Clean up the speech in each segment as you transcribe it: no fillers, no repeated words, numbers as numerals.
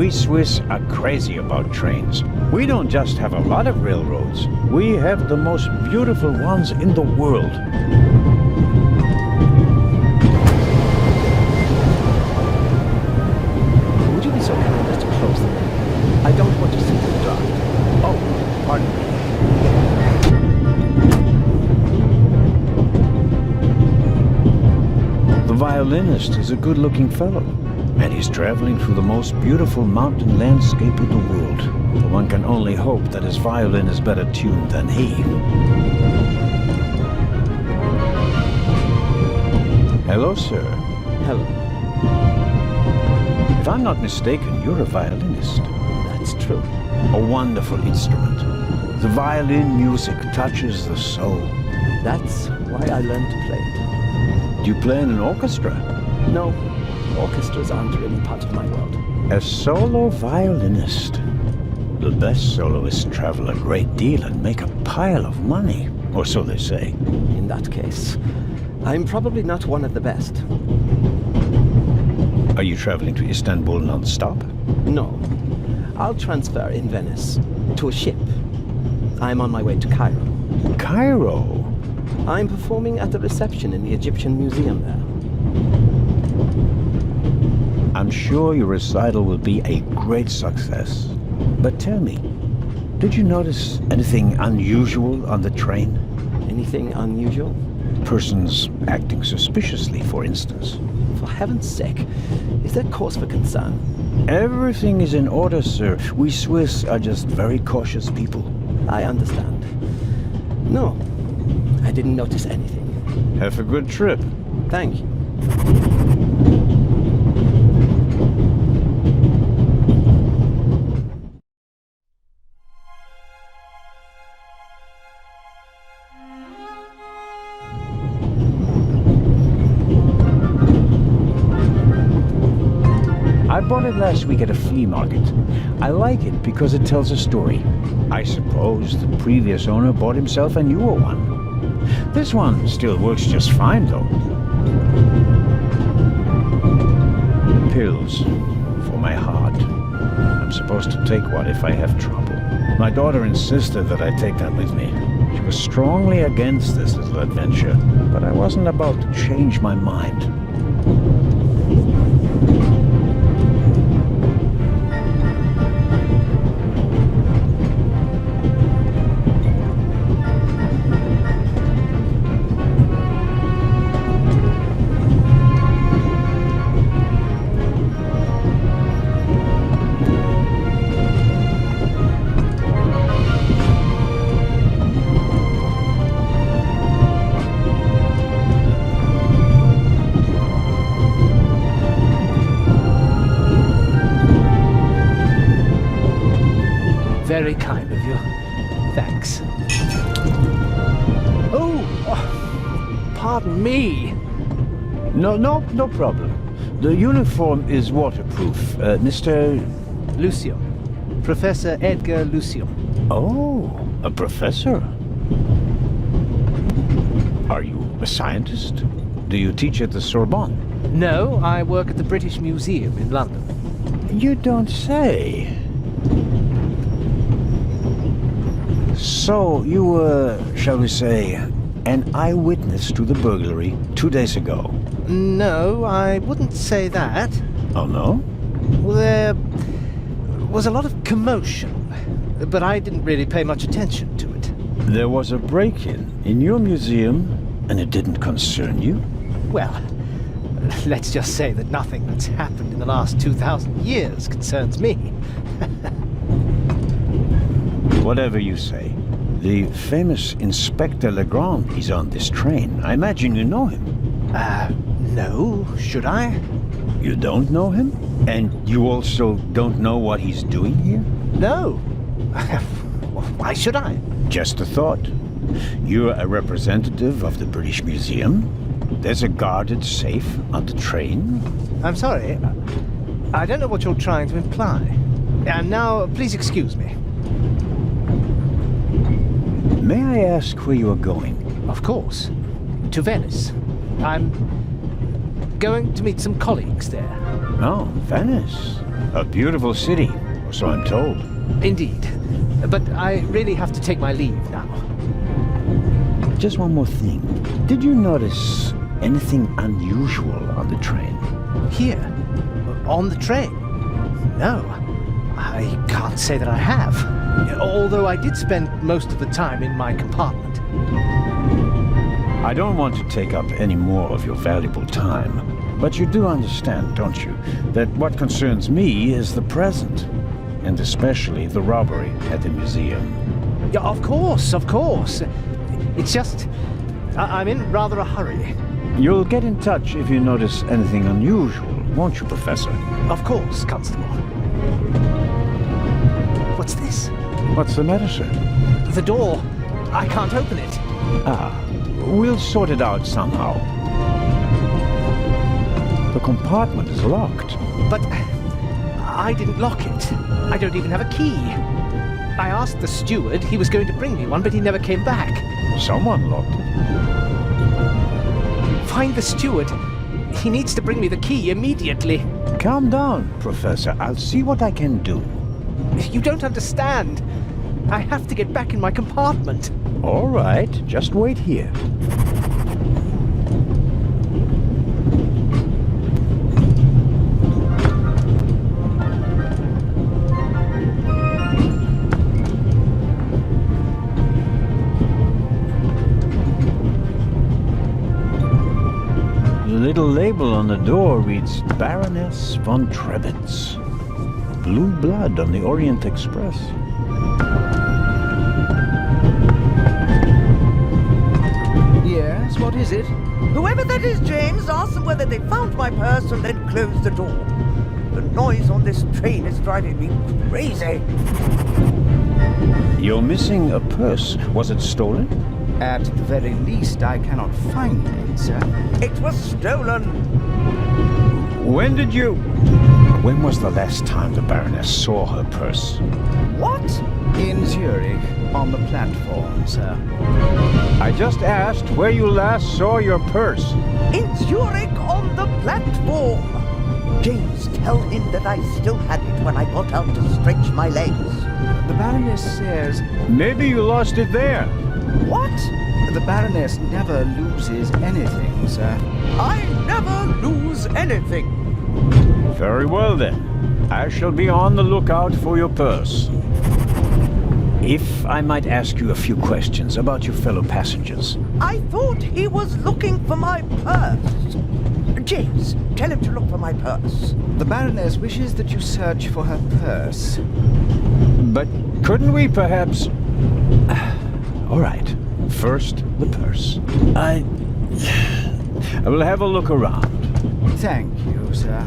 We Swiss are crazy about trains. We don't just have a lot of railroads. We have the most beautiful ones in the world. Would you be so kind as to close the door? I don't want to sit in the dark. Oh, pardon me. The violinist is a good-looking fellow, and he's traveling through the most beautiful mountain landscape in the world. One can only hope that his violin is better tuned than he. Hello, sir. Hello. If I'm not mistaken, you're a violinist. That's true. A wonderful instrument. The violin music touches the soul. That's why I learned to play it. Do you play in an orchestra? No, orchestras aren't really part of my world. A solo violinist. The best soloists travel a great deal and make a pile of money, or so they say. In that case, I'm probably not one of the best. Are you traveling to Istanbul non-stop? No. I'll transfer in Venice to a ship. I'm on my way to Cairo. Cairo? I'm performing at the reception in the Egyptian Museum there. I'm sure your recital will be a great success. But tell me, did you notice anything unusual on the train? Anything unusual? Persons acting suspiciously, for instance. For heaven's sake, is there cause for concern? Everything is in order, sir. We Swiss are just very cautious people. I understand. No, I didn't notice anything. Have a good trip. Thank you. I bought it last week at a flea market. I like it because it tells a story. I suppose the previous owner bought himself a newer one. This one still works just fine, though. Pills for my heart. I'm supposed to take one if I have trouble. My daughter insisted that I take that with me. She was strongly against this little adventure, but I wasn't about to change my mind. Very kind of you. Thanks. Oh, pardon me. No problem. The uniform is waterproof. Mr. Lucio. Professor Edgar Lucio. Oh, a professor. Are you a scientist? Do you teach at the Sorbonne? No, I work at the British Museum in London. You don't say. So, you were, shall we say, an eyewitness to the burglary 2 days ago? No, I wouldn't say that. Oh, no? Well, there was a lot of commotion, but I didn't really pay much attention to it. There was a break-in in your museum, and it didn't concern you? Well, let's just say that nothing that's happened in the last 2,000 years concerns me. Whatever you say. The famous Inspector Legrand is on this train. I imagine you know him. No, should I? You don't know him? And you also don't know what he's doing here? No. Why should I? Just a thought. You're a representative of the British Museum. There's a guarded safe on the train. I'm sorry. I don't know what you're trying to imply. And now, please excuse me. May I ask where you are going? Of course. To Venice. I'm going to meet some colleagues there. Oh, Venice. A beautiful city, or so I'm told. Indeed. But I really have to take my leave now. Just one more thing. Did you notice anything unusual on the train? Here? On the train? No. I can't say that I have. Although I did spend most of the time in my compartment. I don't want to take up any more of your valuable time, but you do understand, don't you, that what concerns me is the present, and especially the robbery at the museum. Yeah, of course, of course. It's just, I'm in rather a hurry. You'll get in touch if you notice anything unusual, won't you, Professor? Of course, Constable. What's this? What's the matter, sir? The door. I can't open it. Ah, we'll sort it out somehow. The compartment is locked. But I didn't lock it. I don't even have a key. I asked the steward. He was going to bring me one, but he never came back. Someone locked it. Find the steward. He needs to bring me the key immediately. Calm down, Professor. I'll see what I can do. You don't understand. I have to get back in my compartment. All right, just wait here. The little label on the door reads Baroness von Trebitz. Blue blood on the Orient Express. Yes, what is it? Whoever that is, James, ask them whether they found my purse and then closed the door. The noise on this train is driving me crazy. You're missing a purse. Was it stolen? At the very least, I cannot find it, sir. It was stolen. When was the last time the Baroness saw her purse? What? In Zurich, on the platform, sir. I just asked where you last saw your purse. In Zurich on the platform. James, tell him that I still had it when I got out to stretch my legs. The Baroness says... Maybe you lost it there. What? The Baroness never loses anything, sir. I never lose anything. Very well then. I shall be on the lookout for your purse. If I might ask you a few questions about your fellow passengers. I thought he was looking for my purse. James, tell him to look for my purse. The Baroness wishes that you search for her purse. But couldn't we perhaps... All right. First, the purse. I will have a look around. Thank you, sir.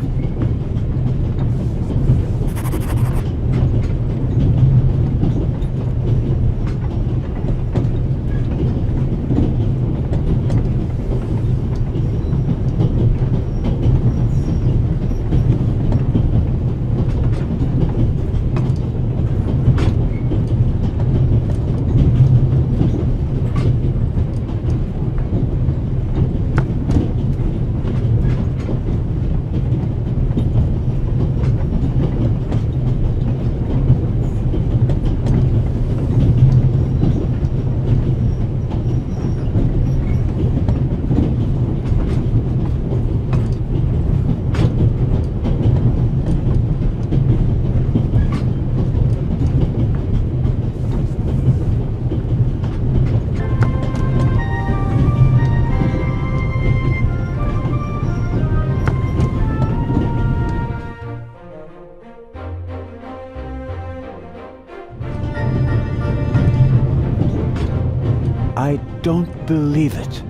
I don't believe it.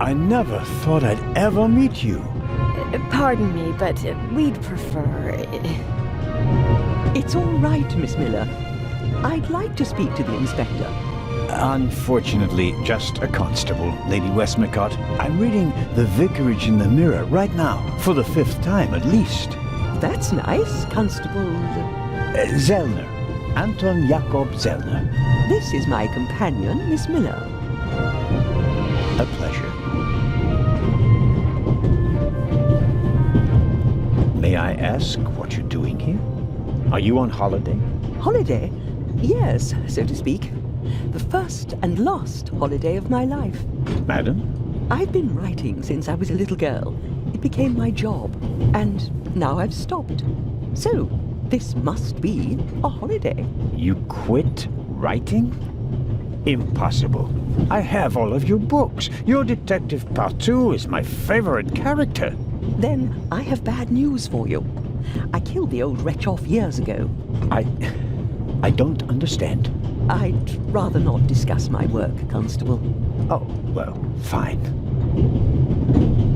I never thought I'd ever meet you. Pardon me, but we'd prefer... It's all right, Miss Miller. I'd like to speak to the inspector. Unfortunately, just a constable, Lady Westmacott. I'm reading The Vicarage in the Mirror right now, for the 5th time at least. That's nice, Constable. Zellner. Anton Jakob Zellner. This is my companion, Miss Miller. A pleasure. ask what you're doing here? Are you on holiday? Holiday? Yes, so to speak. The first and last holiday of my life. Madam? I've been writing since I was a little girl. It became my job, and now I've stopped. So, this must be a holiday. You quit writing? Impossible. I have all of your books. Your Detective Partout is my favorite character. Then I have bad news for you. I killed the old wretch off years ago. I don't understand. I'd rather not discuss my work, Constable. Oh, well, fine.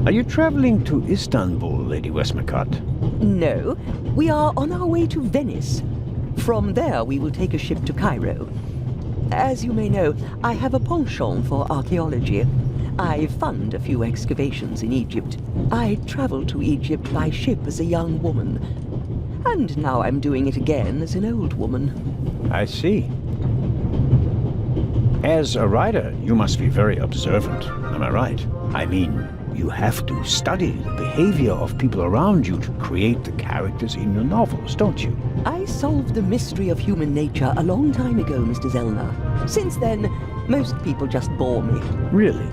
Are you traveling to Istanbul, Lady Westmacott? No, we are on our way to Venice. From there we will take a ship to Cairo. As you may know, I have a penchant for archaeology. I fund a few excavations in Egypt. I traveled to Egypt by ship as a young woman. And now I'm doing it again as an old woman. I see. As a writer, you must be very observant, am I right? I mean, you have to study the behavior of people around you to create the characters in your novels, don't you? I solved the mystery of human nature a long time ago, Mr. Zellner. Since then, most people just bore me. Really?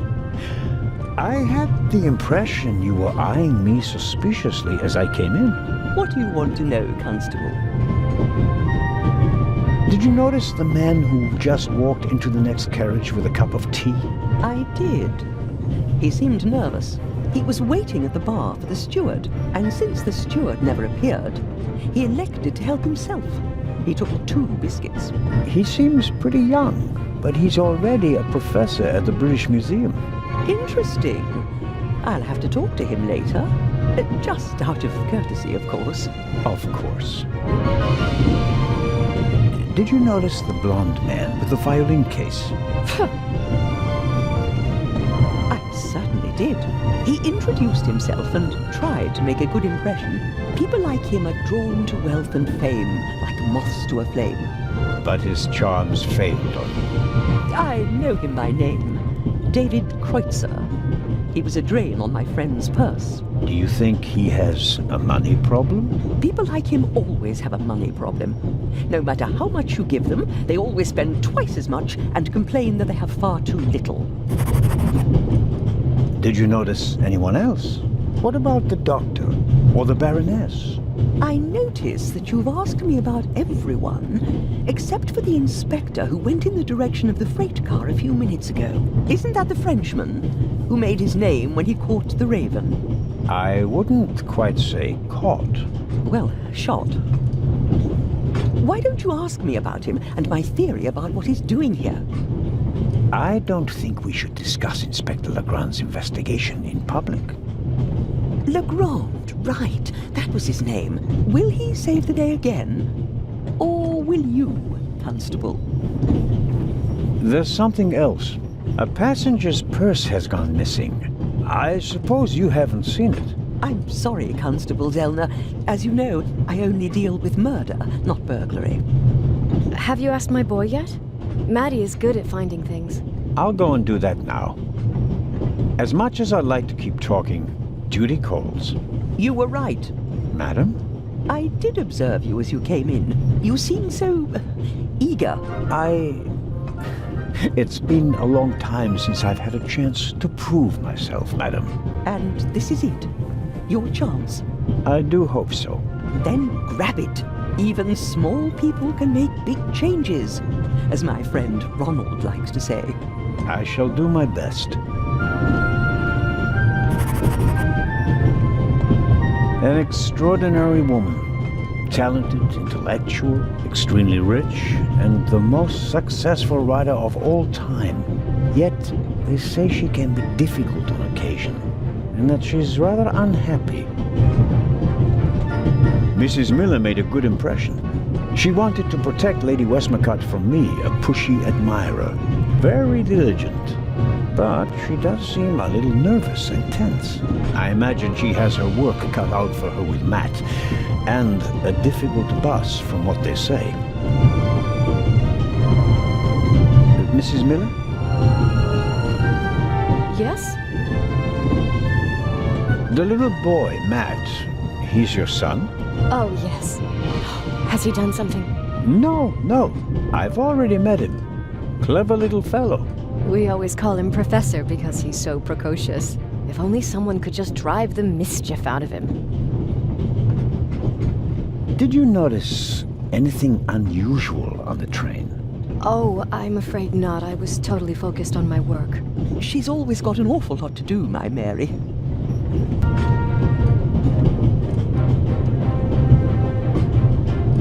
I had the impression you were eyeing me suspiciously as I came in. What do you want to know, Constable? Did you notice the man who just walked into the next carriage with a cup of tea? I did. He seemed nervous. He was waiting at the bar for the steward, and since the steward never appeared, he elected to help himself. He took 2 biscuits. He seems pretty young, but he's already a professor at the British Museum. Interesting. I'll have to talk to him later. Just out of courtesy, of course. Of course. Did you notice the blonde man with the violin case? I certainly did. He introduced himself and tried to make a good impression. People like him are drawn to wealth and fame, like moths to a flame. But his charms failed on you. I know him by name. David Kreutzer. He was a drain on my friend's purse. Do you think he has a money problem? People like him always have a money problem. No matter how much you give them, they always spend twice as much and complain that they have far too little. Did you notice anyone else? What about the doctor or the Baroness? I notice that you've asked me about everyone, except for the inspector who went in the direction of the freight car a few minutes ago. Isn't that the Frenchman who made his name when he caught the raven? I wouldn't quite say caught. Well, shot. Why don't you ask me about him and my theory about what he's doing here? I don't think we should discuss Inspector Legrand's investigation in public. Legrand, right. That was his name. Will he save the day again? Or will you, Constable? There's something else. A passenger's purse has gone missing. I suppose you haven't seen it. I'm sorry, Constable Zellner. As you know, I only deal with murder, not burglary. Have you asked my boy yet? Maddie is good at finding things. I'll go and do that now. As much as I'd like to keep talking, duty calls. You were right. Madam? I did observe you as you came in. You seemed so eager. It's been a long time since I've had a chance to prove myself, madam. And this is it. Your chance. I do hope so. Then grab it. Even small people can make big changes, as my friend Ronald likes to say. I shall do my best. An extraordinary woman. Talented, intellectual, extremely rich, and the most successful writer of all time. Yet, they say she can be difficult on occasion, and that she's rather unhappy. Mrs. Miller made a good impression. She wanted to protect Lady Westmacott from me, a pushy admirer. Very diligent. But she does seem a little nervous and tense. I imagine she has her work cut out for her with Matt, and a difficult boss from what they say. Mrs. Miller? Yes? The little boy, Matt, he's your son? Oh, yes. Has he done something? No. I've already met him. Clever little fellow. We always call him Professor because he's so precocious. If only someone could just drive the mischief out of him. Did you notice anything unusual on the train? Oh, I'm afraid not. I was totally focused on my work. She's always got an awful lot to do, my Mary.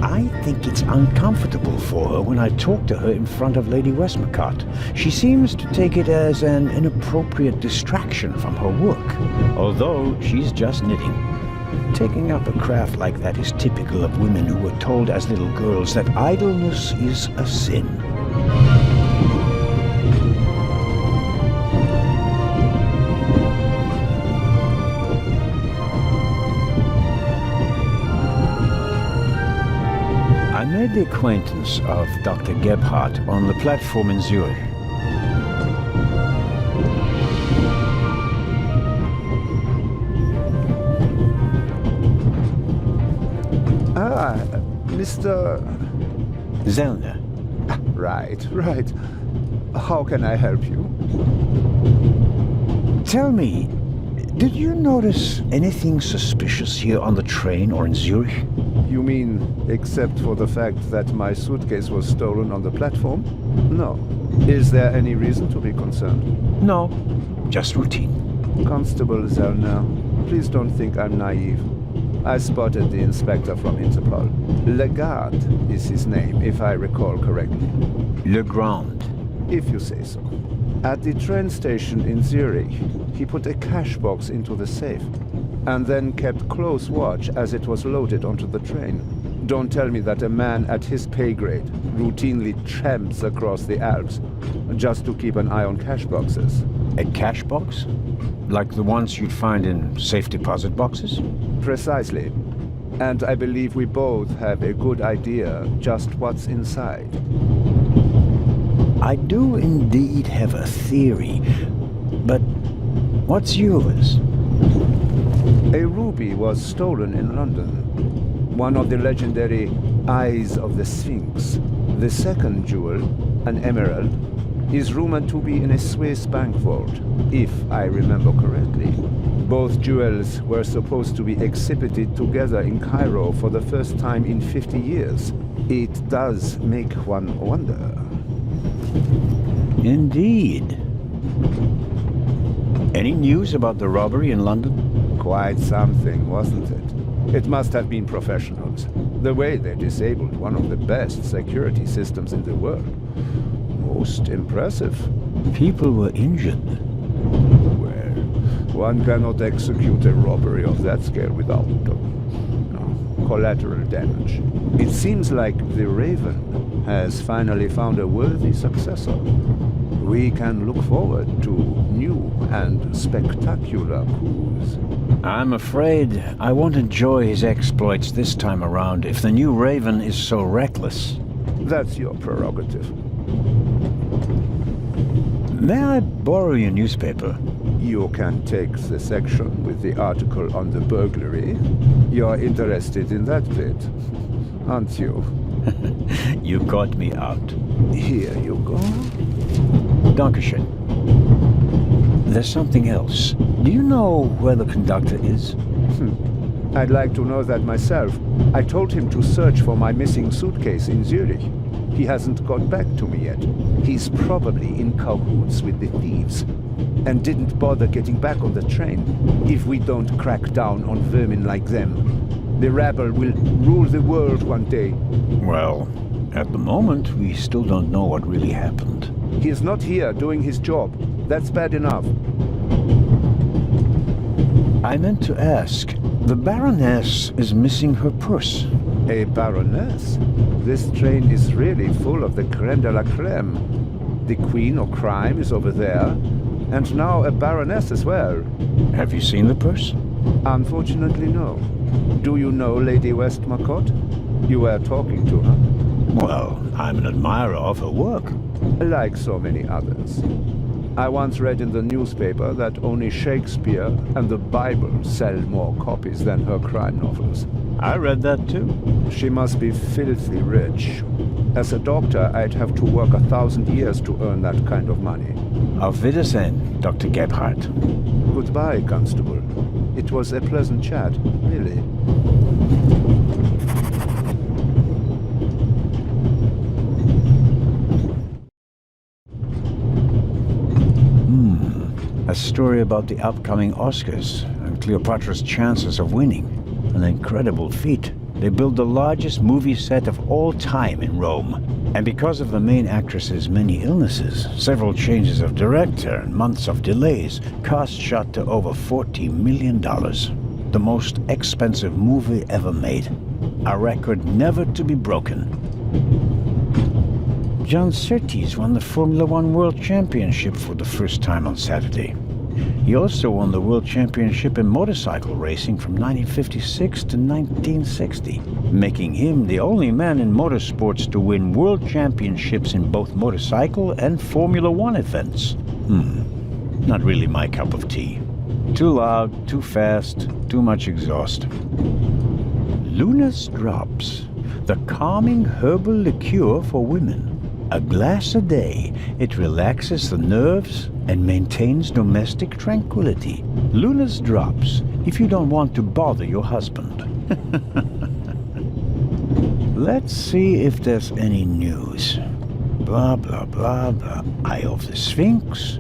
I think it's uncomfortable for her when I talk to her in front of Lady Westmacott. She seems to take it as an inappropriate distraction from her work, although she's just knitting. Taking up a craft like that is typical of women who were told as little girls that idleness is a sin. I made the acquaintance of Dr. Gebhardt on the platform in Zurich. Ah, Mr. Zellner. Right. How can I help you? Tell me, did you notice anything suspicious here on the train or in Zurich? You mean, except for the fact that my suitcase was stolen on the platform? No. Is there any reason to be concerned? No, just routine. Constable Zellner, please don't think I'm naive. I spotted the inspector from Interpol. Legarde is his name, if I recall correctly. Legrand. If you say so. At the train station in Zurich, he put a cash box into the safe, and then kept close watch as it was loaded onto the train. Don't tell me that a man at his pay grade routinely tramps across the Alps just to keep an eye on cash boxes. A cash box? Like the ones you'd find in safe deposit boxes? Precisely. And I believe we both have a good idea just what's inside. I do indeed have a theory, but what's yours? A ruby was stolen in London. One of the legendary Eyes of the Sphinx. The second jewel, an emerald, is rumored to be in a Swiss bank vault, if I remember correctly. Both jewels were supposed to be exhibited together in Cairo for the first time in 50 years. It does make one wonder. Indeed. Any news about the robbery in London? Quite something, wasn't it? It must have been professionals. The way they disabled one of the best security systems in the world. Most impressive. People were injured. Well, one cannot execute a robbery of that scale without collateral damage. It seems like the Raven has finally found a worthy successor. We can look forward to new and spectacular coups. I'm afraid I won't enjoy his exploits this time around if the new Raven is so reckless. That's your prerogative. May I borrow your newspaper? You can take the section with the article on the burglary. You're interested in that bit, aren't you? You caught me out. Here you go. Dankeschön. There's something else. Do you know where the conductor is? I'd like to know that myself. I told him to search for my missing suitcase in Zurich. He hasn't got back to me yet. He's probably in cahoots with the thieves and didn't bother getting back on the train. If we don't crack down on vermin like them, the rabble will rule the world one day. Well, at the moment, we still don't know what really happened. He is not here doing his job. That's bad enough. I meant to ask, the Baroness is missing her purse. A baroness? This train is really full of the crème de la crème. The queen of crime is over there, and now a baroness as well. Have you seen the purse? Unfortunately, no. Do you know Lady Westmacott? You were talking to her. Well, I'm an admirer of her work. Like so many others. I once read in the newspaper that only Shakespeare and the Bible sell more copies than her crime novels. I read that too. She must be filthy rich. As a doctor, I'd have to work 1,000 years to earn that kind of money. Auf Wiedersehen, Dr. Gebhardt. Goodbye, Constable. It was a pleasant chat, really. A story about the upcoming Oscars and Cleopatra's chances of winning. An incredible feat. They built the largest movie set of all time in Rome. And because of the main actress's many illnesses, several changes of director and months of delays, costs shot to over $40 million. The most expensive movie ever made. A record never to be broken. John Surtees won the Formula One World Championship for the first time on Saturday. He also won the World Championship in motorcycle racing from 1956 to 1960, making him the only man in motorsports to win world championships in both motorcycle and Formula One events. Not really my cup of tea. Too loud, too fast, too much exhaust. Luna's Drops, the calming herbal liqueur for women. A glass a day, it relaxes the nerves and maintains domestic tranquility. Luna's Drops, if you don't want to bother your husband. Let's see if there's any news. Blah, blah, blah, the Eye of the Sphinx,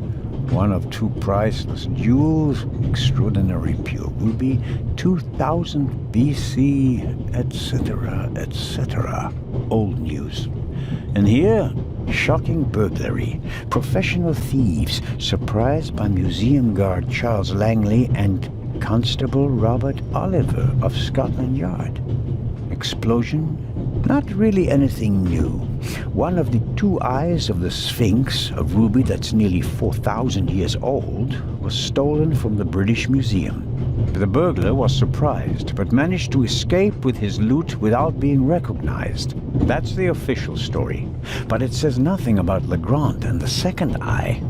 one of two priceless jewels, extraordinary pure ruby, 2000 BC, etc., etc. Old news. And here, shocking burglary. Professional thieves surprised by museum guard Charles Langley and Constable Robert Oliver of Scotland Yard. Explosion? Not really anything new. One of the two eyes of the Sphinx, a ruby that's nearly 4,000 years old, was stolen from the British Museum. The burglar was surprised, but managed to escape with his loot without being recognized. That's the official story. But it says nothing about Legrand and the second eye.